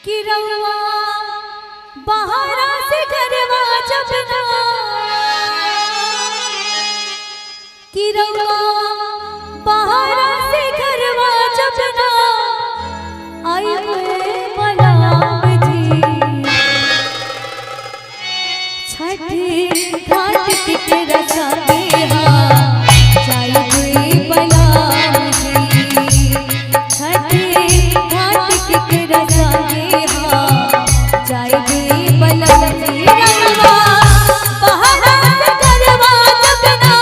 कि रउआ बहारा से घरवा जब ना कि रउआ बहारा से घरवा जब ना आई हुए मलाम जी छठी घाट के रसा के हाँ जाई हुए मलाम जी छठी घाट के रसा के हाँ जाई हुए मलाम जी रउआ बहारा से घरवा जब ना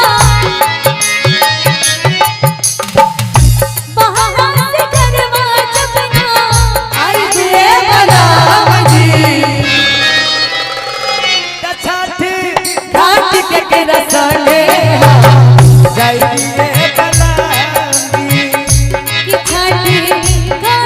बहारा से घरवा जब ना आई हुए मलाम जी घाट के रसा के जाइए बलामी कि छठी घाट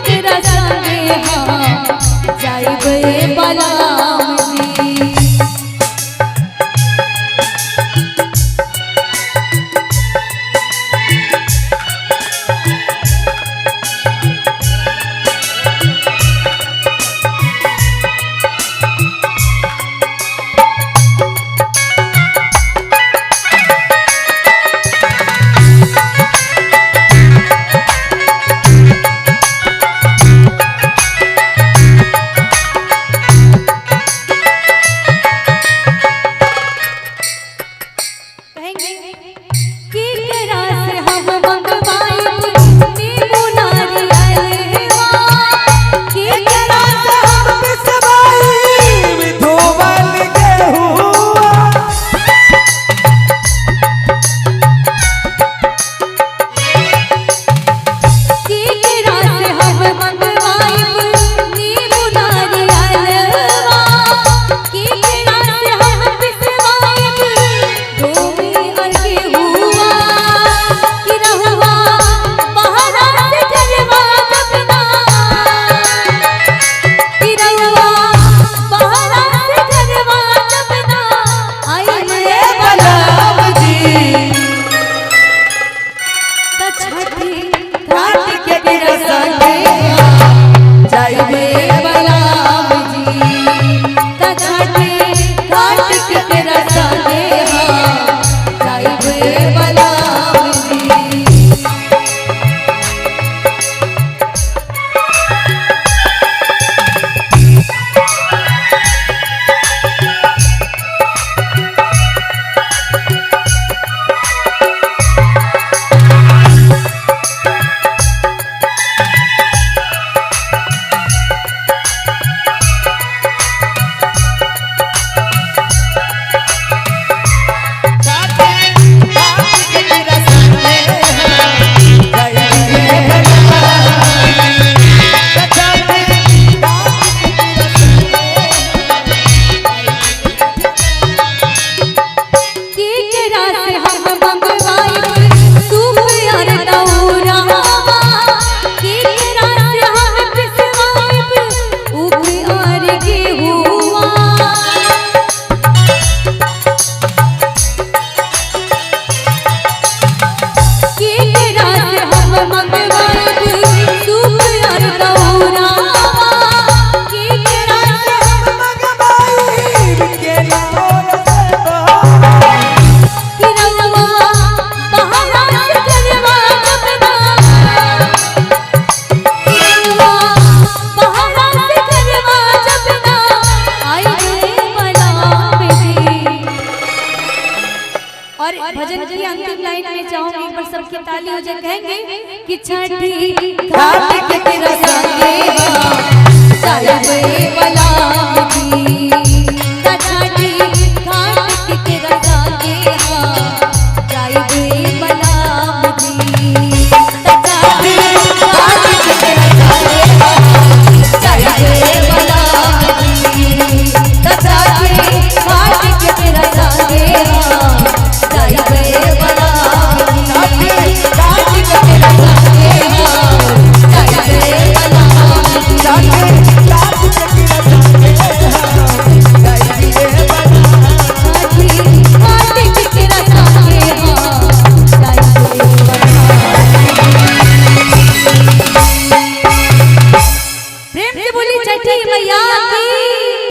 के रसा के हाँ जाई हुए मलाम जी भजन की अंतिम लाइन में चाहूंगी एक बार सबकी ताली हो जाए कहेंगे कि छठी घाट के रसा के जाई हुए मलाम जी छठी घाट के रसा के जाई हुए मलाम जी छठी घाट के रसा के जाई हुए मलाम जी छठी घाट के रसा के जाई हुए मलाम जी घाट के रसा के जाई हुए मलाम। छठी मैया की